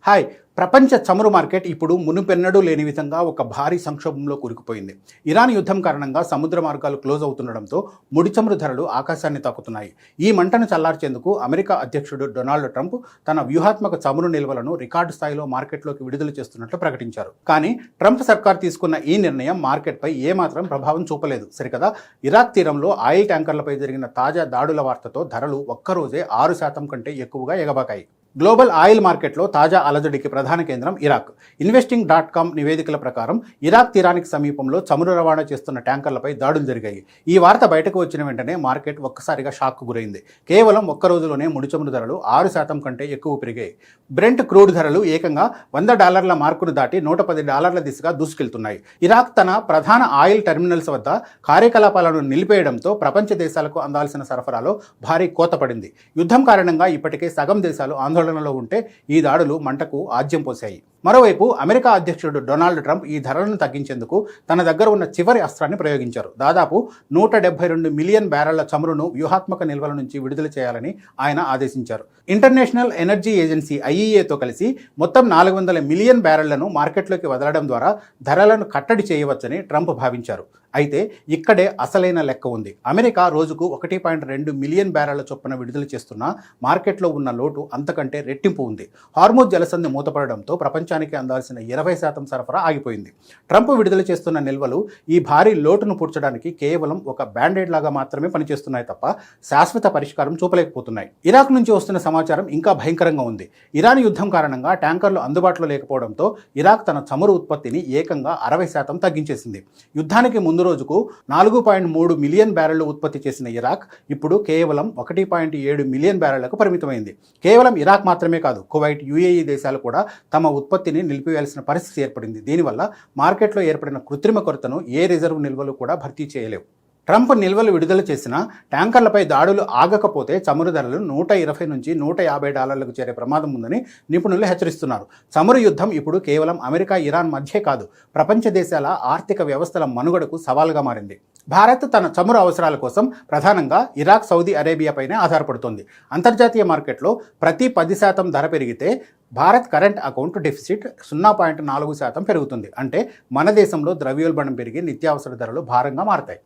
Hi. ప్రపంచ చమురు market ఇప్పుడు మునుపెన్నడూ లేని విధంగా ఒక భారీ సంక్షోభంలో కూరుకుపోయింది. ఇరాన్ యుద్ధం కారణంగా సముద్ర మార్గాలు క్లోజ్ అవుతుండడంతో ముడి చమురు ధరలు ఆకాశాన్ని తాకుతున్నాయి. ఈ మంటను చల్లార్చేందుకు అమెరికా అధ్యక్షుడు డొనాల్డ్ ట్రంప్ తన వ్యూహాత్మక చమురు నిల్వలను రికార్డు స్థాయిలో మార్కెట్లోకి విడుదల చేస్తున్నట్లు ప్రకటించారు. కానీ ట్రంప్ సర్కార్ తీసుకున్న ఈ నిర్ణయం మార్కెట్పై ఏమాత్రం ప్రభావం చూపలేదు. సరికదా, ఇరాక్ తీరంలో ఆయిల్ ట్యాంకర్లపై జరిగిన తాజా దాడుల వార్తతో ధరలు ఒక్కరోజే 6% కంటే ఎక్కువగా ఎగబాకాయి. గ్లోబల్ ఆయిల్ మార్కెట్లో తాజా అలజడికి ప్రధాన కేంద్రం ఇరాక్. ఇన్వెస్టింగ్.com నివేదికల ప్రకారం ఇరాక్ తీరానికి సమీపంలో చమురు రవాణా చేస్తున్న ట్యాంకర్లపై దాడులు జరిగాయి. ఈ వార్త బయటకు వచ్చిన వెంటనే మార్కెట్ ఒక్కసారిగా షాక్కు గురైంది. కేవలం ఒక్క రోజులోనే ముడి చమురు ధరలు 6% కంటే ఎక్కువ పెరిగాయి. బ్రెంట్ క్రూడ్ ధరలు ఏకంగా $100 మార్కును దాటి $110 దిశగా దూసుకెళ్తున్నాయి. ఇరాక్ తన ప్రధాన ఆయిల్ టెర్మినల్స్ వద్ద కార్యకలాపాలను నిలిపేయడంతో ప్రపంచ దేశాలకు అందాల్సిన సరఫరాలో భారీ కోత పడింది. యుద్ధం కారణంగా ఇప్పటికే సగం దేశాలు ఆందోళనలో ఉంటే ఈ దాడులు మంటకు ఆజ్యం పోశాయి. మరోవైపు అమెరికా అధ్యక్షుడు డొనాల్డ్ ట్రంప్ ఈ ధరలను తగ్గించేందుకు తన దగ్గర ఉన్న చివరి అస్త్రాన్ని ప్రయోగించారు. దాదాపు 172 మిలియన్ బ్యారెళ్ల చమురును వ్యూహాత్మక నిల్వల నుంచి విడుదల చేయాలని ఆయన ఆదేశించారు. ఇంటర్నేషనల్ ఎనర్జీ ఏజెన్సీ IEAతో కలిసి మొత్తం 400 మిలియన్ బ్యారెళ్లను మార్కెట్లోకి వదలడం ద్వారా ధరలను కట్టడి చేయవచ్చని ట్రంప్ భావించారు. అయితే ఇక్కడే అసలైన లెక్క ఉంది. అమెరికా రోజుకు 1.2 మిలియన్ బ్యారెళ్ల చొప్పున విడుదల చేస్తున్న మార్కెట్లో ఉన్న లోటు అంతకంటే రెట్టింపు ఉంది. హార్మోజ్ జలసంధి మూతపడడంతో ప్రపంచానికి అందాల్సిన 20% సరఫరా ఆగిపోయింది. ట్రంప్ విడుదల చేస్తున్న నిల్వలు ఈ భారీ లోటును పూడ్చడానికి కేవలం ఒక బ్యాండేడ్ లాగా మాత్రమే పనిచేస్తున్నాయి తప్ప శాశ్వత పరిష్కారం చూపలేకపోతున్నాయి. ఇరాక్ నుంచి వస్తున్న సమాచారం ఇంకా భయంకరంగా ఉంది. ఇరాన్ యుద్ధం కారణంగా ట్యాంకర్లు అందుబాటులో లేకపోవడంతో ఇరాక్ తన చమురు ఉత్పత్తిని ఏకంగా 60% తగ్గించేసింది. యుద్ధానికి ముందు రోజుకు 4.3 మిలియన్ బ్యారెళ్లు ఉత్పత్తి చేసిన ఇరాక్ ఇప్పుడు కేవలం 1.7 మిలియన్ బ్యారెళ్లకు పరిమితమైంది. కేవలం ఇరాక్ మాత్రమే కాదు, కువైట్, UAE దేశాలు కూడా తమ ఉత్పత్తిని నిలిపివేయాల్సిన పరిస్థితి ఏర్పడింది. దీనివల్ల మార్కెట్లో ఏర్పడిన కృత్రిమ కొరతను ఏ రిజర్వ్ నిల్వలు కూడా భర్తీ చేయలేవు. ట్రంప్ నిల్వలు విడుదల చేసిన ట్యాంకర్లపై దాడులు ఆగకపోతే చమురు ధరలు $120 నుంచి $150 చేరే ప్రమాదం ఉందని నిపుణులు హెచ్చరిస్తున్నారు. చమురు యుద్ధం ఇప్పుడు కేవలం అమెరికా, ఇరాన్ మధ్యే కాదు, ప్రపంచ దేశాల ఆర్థిక వ్యవస్థల మనుగడకు సవాల్గా మారింది. భారత్ తన చమురు అవసరాల కోసం ప్రధానంగా ఇరాక్, సౌదీ అరేబియాపైనే ఆధారపడుతోంది. అంతర్జాతీయ మార్కెట్లో ప్రతి 10% ధర పెరిగితే భారత్ కరెంట్ అకౌంట్ డెఫిసిట్ 0.4% పెరుగుతుంది. అంటే మన దేశంలో ద్రవ్యోల్బణం పెరిగి నిత్యావసర ధరలు భారంగా మారతాయి.